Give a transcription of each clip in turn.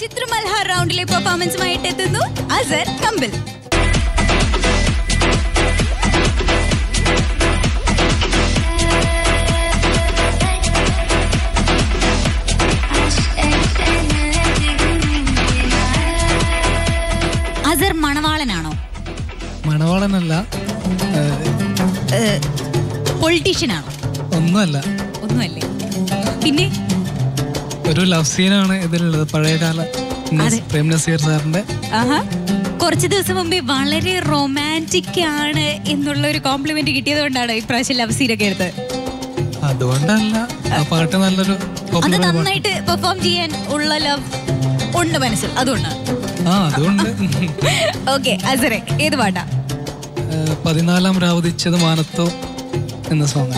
ചിത്രമൽഹാർ റൗണ്ടിലെ പെർഫോമൻസുമായിട്ട് എത്തുന്നു അസർ കമ്പിൽ. അസർ മണവാളനാണോ? മണവാളനല്ല. പൊളിറ്റീഷ്യനാണോ? ഒന്നുമല്ല. ഒന്നുമല്ലേ. പിന്നെ ഒരു ലവ് സീനാണ് ഇതിലുള്ളത്, പഴയകാല പ്രേം നസീർ സാറിന്റെ. കുറച്ച് ദിവസം മുമ്പേ വളരെ റൊമാൻറ്റിക് ആണ് എന്നുള്ള ഒരു കോംപ്ലിമെന്റ് കിട്ടിയത് കൊണ്ടാണ് ഇപ്രാവശ്യം ലവ് സീൻ ഒക്കെ എടുത്തത്. അതുകൊണ്ടല്ല, ആ പാട്ട് നല്ലൊരു അത് നന്നായിട്ട് പെർഫോം ചെയ്യാൻ ഉള്ള ലവ് ഉണ്ട് മനസ്സിൽ, അതുകൊണ്ടാണ്. അതുകൊണ്ട്. ഓക്കെ അസറെ, ഏത് പാട്ടാ? 14 രാവുദിച്ചത് മാനത്തോ എന്ന സോങ്.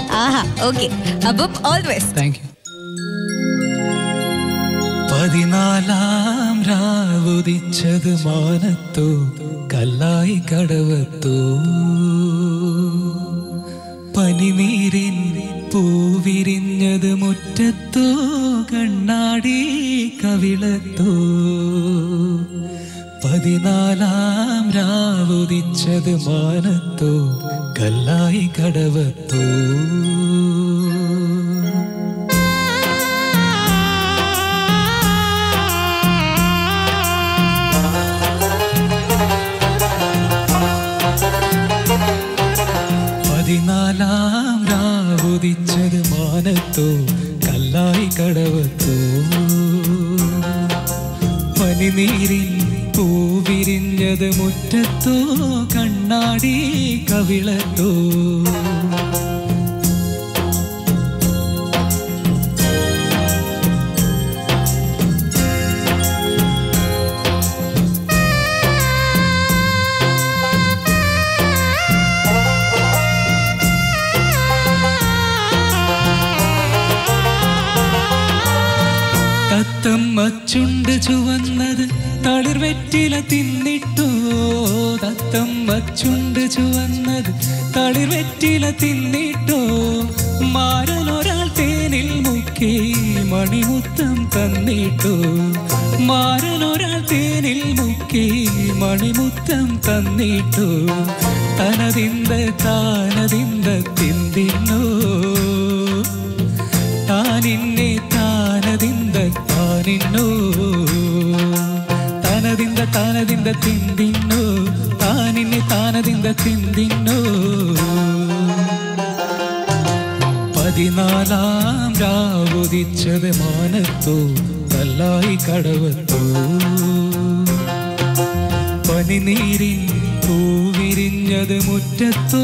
ഓക്കെ, അപ്പം all the best. Thank you. 14 രാവുദിച്ചത് മാനത്തോ കല്ലായി കടവത്തോ പനിനീരിൻ പൂവിരിഞ്ഞത് മുറ്റത്തോ കണ്ണാടി കവിളത്തോ 14 രാവുദിച്ചത് മാനത്തോ കല്ലായി കടവത്തോ. രാവുദിച്ചത് മാനത്തോ കല്ലായി കടവത്തോ പനിനീരിൻ പൂവിരിഞ്ഞത് മുറ്റത്തോ കണ്ണാടി കവിളത്തോ. തത്തമ്മ ചുണ്ട് ചുവന്നത് തളിർവെറ്റില തിന്നിട്ടോ, തത്തമ്മ ചുണ്ട് ചുവന്നത് തളിർവെറ്റില തിന്നിട്ടോ മാരനൊരാൾ തേനിൽ മുക്കി മണിമുത്തം തന്നിട്ടോ, മാരനൊരാൾ തേനിൽ മുക്കി മണിമുത്തം തന്നിട്ടോ തനതിന്ത താനതിന്ത തിന്തിന്നോ താനിന്നെ താനതിന്ത താനിന്നോ താനതിന്ത താനതിന്ത തിന്തിന്നോ താനിന്നെ താനതിന്ത തിന്തിന്നോ. 14 രാവുദിച്ചത് മാനത്തോ കല്ലായി കടവത്തോ പനിനീരിൻ പൂവിരിഞ്ഞത് മുറ്റത്തോ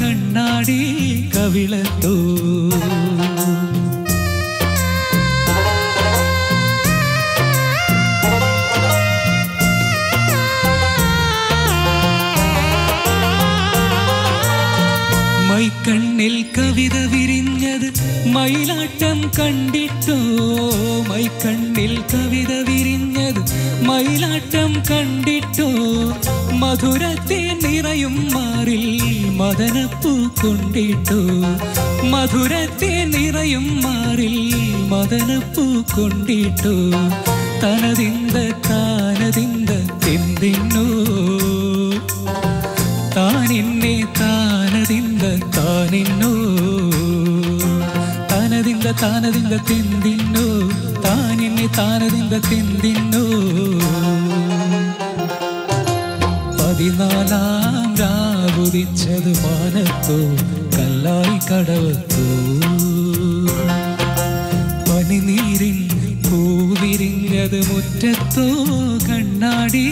കണ്ണാടി കവിളത്തോ. മൈക്കണ്ണിൽ കവിത വിരിഞ്ഞത് മയിലാട്ടം കണ്ടിട്ടോ, മൈക്കണ്ണിൽ കവിത വിരിഞ്ഞത് മയിലാട്ടം കണ്ടിട്ടോ മധുരത്തെ നിറയും മാറിൽ മദനപ്പൂ കൊണ്ടിട്ടോ, മധുരത്തെ നിറയും മാറിൽ മദനപ്പൂ കൊണ്ടിട്ടോ തനതിന്ത താനതിന്ത തിന്തിന്നോ താനിന്നെ താനതിന്ത താനിന്നോ താനതിന്ത താനതിന്ത തിന്തിന്നോ താനിന്നെ താനതിന്ത തിന്തിന്നോ. 14 രാവുദിച്ചത് മാനത്തോ കല്ലായി കടവത്തോ പനിനീരിൻ പൂവിരിഞ്ഞത് മുറ്റത്തോ കണ്ണാടി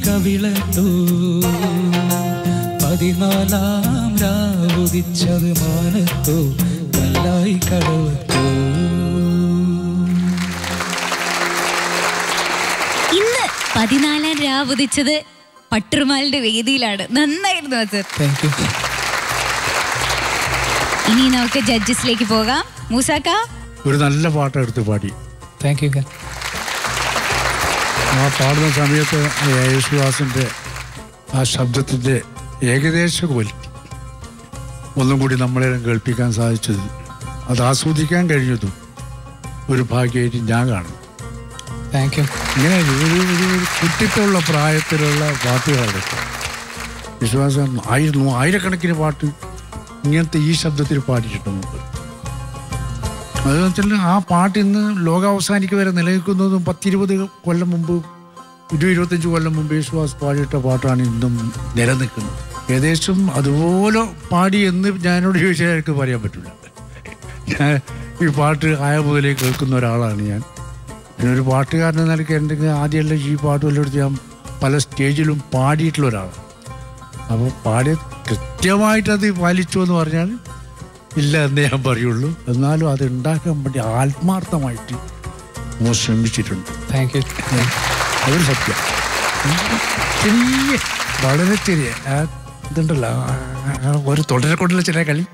കവിളത്തോ 14 രാവുദിച്ചത് മാനത്തോ കല്ലായി കടവത്തോ. ഇന്ന് 14 രാവുദിച്ചത് പട്ടുറുമാലിന്റെ വേദിയിലാണ്. നന്നായിരുന്നു സർ. ഇനി നമുക്ക് ജഡ്ജസിലേക്ക് പോകാം. മൂസാക്ക ഒരു നല്ല പാട്ട് എടുത്ത് പാടി. Thank you. ആ പാടുന്ന സമയത്ത് യേശുദാസിൻ്റെ ആ ശബ്ദത്തിൻ്റെ ഏകദേശ ക്വാളിറ്റി ഒന്നും കൂടി നമ്മളെ കേൾപ്പിക്കാൻ സാധിച്ചത്, അത് ആസ്വദിക്കാൻ കഴിഞ്ഞതും ഒരു ഭാഗ്യമായിട്ട് ഞാൻ കാണും. Thank you. ഇങ്ങനെ ഒരു കുട്ടിത്തുള്ള പ്രായത്തിലുള്ള പാട്ടുകളുണ്ട്. വിശ്വാസം ആയിരക്കണക്കിന് പാട്ട് ഇങ്ങനത്തെ ഈ ശബ്ദത്തിൽ പാടിയിട്ടുണ്ട്. അതെന്ന് വെച്ചാൽ ആ പാട്ട് ഇന്ന് ലോകാവസാനിക്ക് വരെ നിലനിൽക്കുന്നതും 10-20 കൊല്ലം മുമ്പ് 20-25 കൊല്ലം മുമ്പ് യേശുദാസ് പാടിയിട്ട പാട്ടാണ് ഇന്നും നിലനിൽക്കുന്നത്. ഏകദേശം അതുപോലെ പാടി എന്ന് ഞാനോട് ചോദിച്ചാൽ എനിക്ക് പറയാൻ പറ്റില്ല. ഞാൻ ഈ പാട്ട് ആയ മുതലേ കേൾക്കുന്ന ഒരാളാണ് ഞാൻ. ഒരു പാട്ടുകാരൻ എന്ന നിലയ്ക്ക് എന്തെങ്കിലും ആദ്യമല്ല ഈ പാട്ട് വല്ലയിടത്ത് ഞാൻ പല സ്റ്റേജിലും പാടിയിട്ടുള്ള ഒരാളാണ്. അപ്പോൾ പാടി കൃത്യമായിട്ടത് പാലിച്ചു എന്ന് പറഞ്ഞാൽ ഇല്ല എന്നേ ഞാൻ പറയുള്ളൂ. എന്നാലും അത് ഉണ്ടാക്കാൻ വേണ്ടി ആത്മാർത്ഥമായിട്ട് നമ്മൾ ശ്രമിച്ചിട്ടുണ്ട്. Thank you. അതൊരു സത്യം. ചെറിയ വളരെ ചെറിയ ഇതുണ്ടല്ലോ ഒരു തുടരെക്കൊണ്ടുള്ള ചില കളി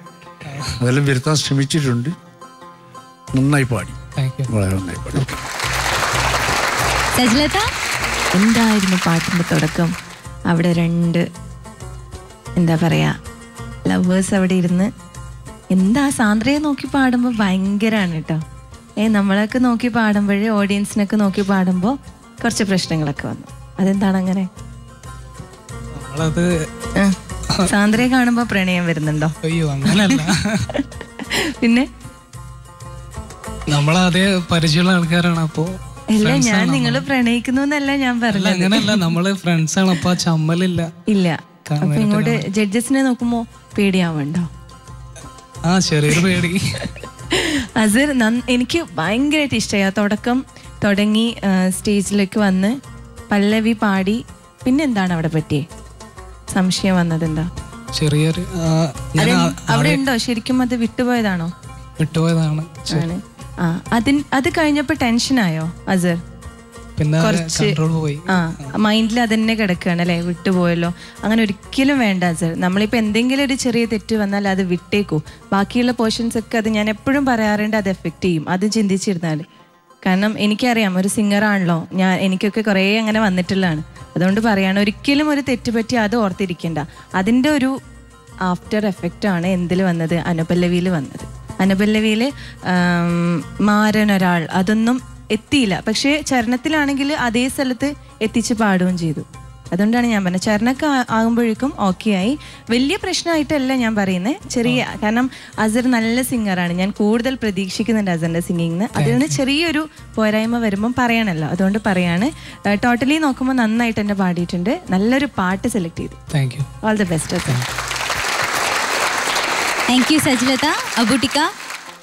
അതെല്ലാം വരുത്താൻ ശ്രമിച്ചിട്ടുണ്ട്. നന്നായി പാടി. വളരെ നന്നായി പാടി. എന്തായിരുന്നു പാട്ടിൻ്റെ തുടക്കം? അവിടെ 2 എന്താ പറയാ ലവേഴ്സ് അവിടെ ഇരുന്ന് എന്താ സാന്ദ്രയെ നോക്കി പാടുമ്പോൾ ഭയങ്കരമാണ് കേട്ടോ. നമ്മളൊക്കെ നോക്കി പാടുമ്പോഴേ ഓഡിയൻസിനൊക്കെ നോക്കി പാടുമ്പോൾ കുറച്ച് പ്രശ്നങ്ങളൊക്കെ വന്നു. അതെന്താണ് അങ്ങനെ? സാന്ദ്രയെ കാണുമ്പോൾ പ്രണയം വരുന്നുണ്ടോ? അയ്യോ അങ്ങനല്ല. പിന്നെ നമ്മളതേ പരിചയമുള്ള ആൾക്കാരാണ്. അപ്പോ അല്ല ഞാൻ നിങ്ങള് പ്രണയിക്കുന്നു എന്നല്ല ഞാൻ പറഞ്ഞത്. അങ്ങനെയല്ല, നമ്മള് ഫ്രണ്ട്സ് ആണ്. അപ്പൊ ചമ്മലില്ല. ഇല്ല. അപ്പൊ ഇങ്ങോട്ട് ജഡ്ജസിനെ നോക്കുമ്പോ പേടിയാവുണ്ടോ? ആ ചെറിയൊരു പേടി. അസർ എനിക്ക് ഭയങ്കരമായിട്ട് ഇഷ്ടമായി. തുടക്കം തുടങ്ങി സ്റ്റേജിലേക്ക് വന്ന് പല്ലവി പാടി. പിന്നെ എന്താണ് അവിടെ പറ്റിയേ? സംശയം വന്നത് എന്താ? ചെറിയൊരു അവിടെ ഉണ്ടോ ശരിക്കും? അത് വിട്ടുപോയതാണോ? വിട്ടുപോയതാണ്. അത് കഴിഞ്ഞപ്പോ ടെൻഷനായോ അസർ? കുറച്ച് മൈൻഡിൽ അതന്നെ കിടക്കുകയാണ് അല്ലേ, വിട്ടുപോയല്ലോ. അങ്ങനെ ഒരിക്കലും വേണ്ട അസർ. നമ്മളിപ്പോ എന്തെങ്കിലും ഒരു ചെറിയ തെറ്റ് വന്നാൽ അത് വിട്ടേക്കൂ. ബാക്കിയുള്ള പോർഷൻസ് ഒക്കെ അത് ഞാൻ എപ്പോഴും പറയാറുണ്ട്, അത് എഫക്റ്റ് ചെയ്യും. അത് ചിന്തിച്ചിരുന്നാൽ. കാരണം എനിക്കറിയാം, ഒരു സിംഗറാണല്ലോ ഞാൻ, എനിക്കൊക്കെ കുറേ അങ്ങനെ വന്നിട്ടുള്ളതാണ്. അതുകൊണ്ട് പറയാണ്, ഒരിക്കലും ഒരു തെറ്റ് പറ്റി അത് ഓർത്തിരിക്കണ്ട. അതിൻ്റെ ഒരു ആഫ്റ്റർ എഫക്റ്റാണ് എന്തിൽ വന്നത്? അനുപല്ലവിയിൽ വന്നത്. അനുപല്ലവിയിൽ മാരനൊരാൾ അതൊന്നും എത്തിയില്ല. പക്ഷേ ചരണത്തിലാണെങ്കിൽ അതേ സ്ഥലത്ത് എത്തിച്ച് പാടുകയും ചെയ്തു. അതുകൊണ്ടാണ് ഞാൻ പറഞ്ഞത്, ചരണമൊക്കെ ആകുമ്പോഴേക്കും ഓക്കെ ആയി. വലിയ പ്രശ്നമായിട്ടല്ല ഞാൻ പറയുന്നത്, ചെറിയ. കാരണം അസർ നല്ല സിംഗറാണ്, ഞാൻ കൂടുതൽ പ്രതീക്ഷിക്കുന്നുണ്ട് അസറിൻ്റെ സിംഗിങ്ങിന്. അതിൽ നിന്ന് ചെറിയൊരു പോരായ്മ വരുമ്പം പറയണമല്ലോ, അതുകൊണ്ട് പറയാണ്. ടോട്ടലി നോക്കുമ്പോൾ നന്നായിട്ട് തന്നെ പാടിയിട്ടുണ്ട്. നല്ലൊരു പാട്ട് സെലക്ട് ചെയ്തു. Thank you. All the best Azhar. Thank you Sajilatha. അബൂട്ടിക്ക?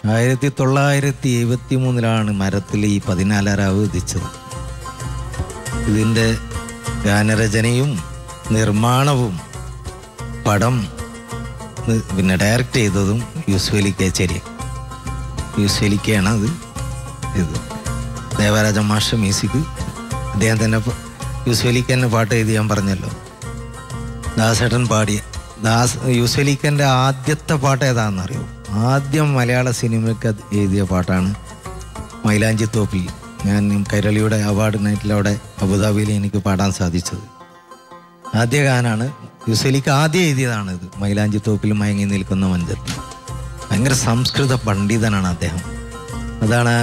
1973 മരത്തിൽ ഈ 14 രാവ് ഉദിച്ചത്. ഇതിൻ്റെ ഗാനരചനയും നിർമ്മാണവും പടം പിന്നെ ഡയറക്റ്റ് ചെയ്തതും യൂസുഫ് കേച്ചേരി. യൂസുഫ് അത് ഇത് ദേവരാജ മാഷ മ്യൂസിക്. അദ്ദേഹം തന്നെ യൂസുഫ് തന്നെ പാട്ട് എഴുതി. ഞാൻ പറഞ്ഞല്ലോ, ദാസേട്ടൻ പാടിയ യൂസുഫ് ആദ്യത്തെ പാട്ട് ഏതാണെന്നറിയോ? ആദ്യം മലയാള സിനിമയ്ക്ക് എഴുതിയ പാട്ടാണ് മൈലാഞ്ചി തോപ്പിൽ. ഞാൻ കൈരളിയുടെ അവാർഡ് നൈറ്റിൽ അവിടെ അബുദാബിയിൽ എനിക്ക് പാടാൻ സാധിച്ചത്. ആദ്യ ഗാനാണ് യൂസുഫ് ആദ്യം എഴുതിയതാണ് ഇത്, മൈലാഞ്ചി തോപ്പിൽ മയങ്ങി നിൽക്കുന്ന മഞ്ചത്തിൽ. ഭയങ്കര സംസ്കൃത പണ്ഡിതനാണ് അദ്ദേഹം. അതാണ്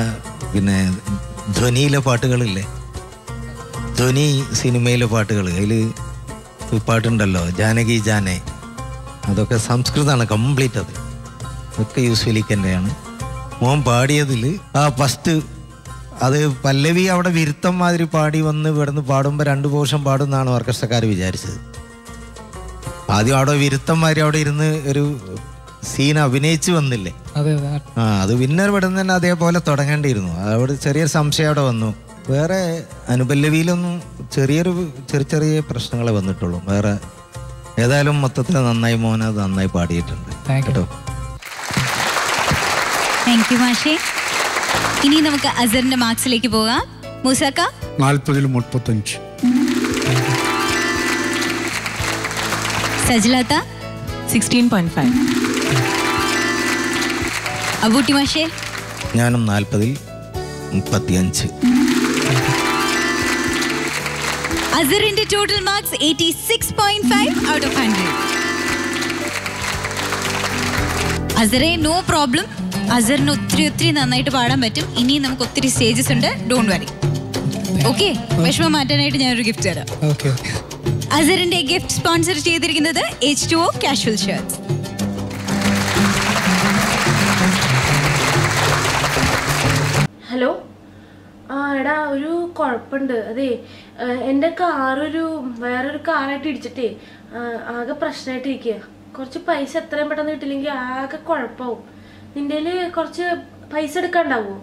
പിന്നെ ധ്വനിയിലെ പാട്ടുകളില്ലേ, ധ്വനി സിനിമയിലെ പാട്ടുകൾ, അതിൽ പാട്ടുണ്ടല്ലോ ജാനകി ജാനെ, അതൊക്കെ സംസ്കൃതമാണ് കംപ്ലീറ്റ്. അതൊക്കെ യൂസുഫ് മോൻ പാടിയതിൽ ആ ഫസ്റ്റ് അത് പല്ലവി അവിടെ വിരുത്തം മാതിരി പാടി വന്ന് ഇവിടുന്ന് പാടുമ്പോൾ 2 പോർഷൻ പാടുമെന്നാണ് ഓർക്കസ്ട്രക്കാർ വിചാരിച്ചത്. ആദ്യം അവിടെ വിരുത്തം മാതിരി അവിടെ ഇരുന്ന് ഒരു സീൻ അഭിനയിച്ച് വന്നില്ലേ, അത് വിന്നർ വിടുന്ന തന്നെ അതേപോലെ തുടങ്ങേണ്ടിയിരുന്നു. അവിടെ ചെറിയൊരു സംശയം അവിടെ വന്നു. വേറെ അനുപല്ലവിയിലൊന്നും ചെറിയ പ്രശ്നങ്ങളെ വന്നിട്ടുള്ളൂ. വേറെ ഏതായാലും മൊത്തത്തിൽ നന്നായി മോൻ അത് നന്നായി പാടിയിട്ടുണ്ട് കേട്ടോ. താങ്ക് യു മാഷേ. ഇനി നമുക്ക് അസറിന്റെ മാർക്സിലേക്ക് പോകാം. മൂസക്ക? 40-35. സജിലത? 16.5. അബൂട്ടി മാഷേ? ഞാനും 40-35. അസറിന്റെ ടോട്ടൽ മാർക്സ് 86.5 ഔട്ട് ഓഫ് 100. അസറെ നോ പ്രോബ്ലം. അസറിന് ഒത്തിരി നന്നായിട്ട് പാടാൻ പറ്റും. ഇനിയും നമുക്ക് ഒത്തിരി സ്റ്റേജസ് ഉണ്ട്, ഡോണ്ട് വറി. ഓക്കെ, വിഷമം മാറ്റാനായിട്ട് ഞാനൊരു ഗിഫ്റ്റ് തരാം. അസറിന്റെ ഗിഫ്റ്റ് സ്പോൺസർ ചെയ്തിരിക്കുന്നത് H2O കാഷ്വൽ ഷർട്ട്സ്. ഹലോ, എടാ ഒരു കുഴപ്പമുണ്ട്. അതെ, എൻ്റെ കാറൊരു വേറൊരു കാറായിട്ട് ഇടിച്ചിട്ടേ ആകെ പ്രശ്നമായിട്ടിരിക്കുക. കുറച്ച് പൈസ എത്രയും പെട്ടെന്ന് കിട്ടില്ലെങ്കിൽ ആകെ കുഴപ്പമാവും. നിൻ്റെ കുറച്ച് പൈസ എടുക്കാണ്ടാവോ?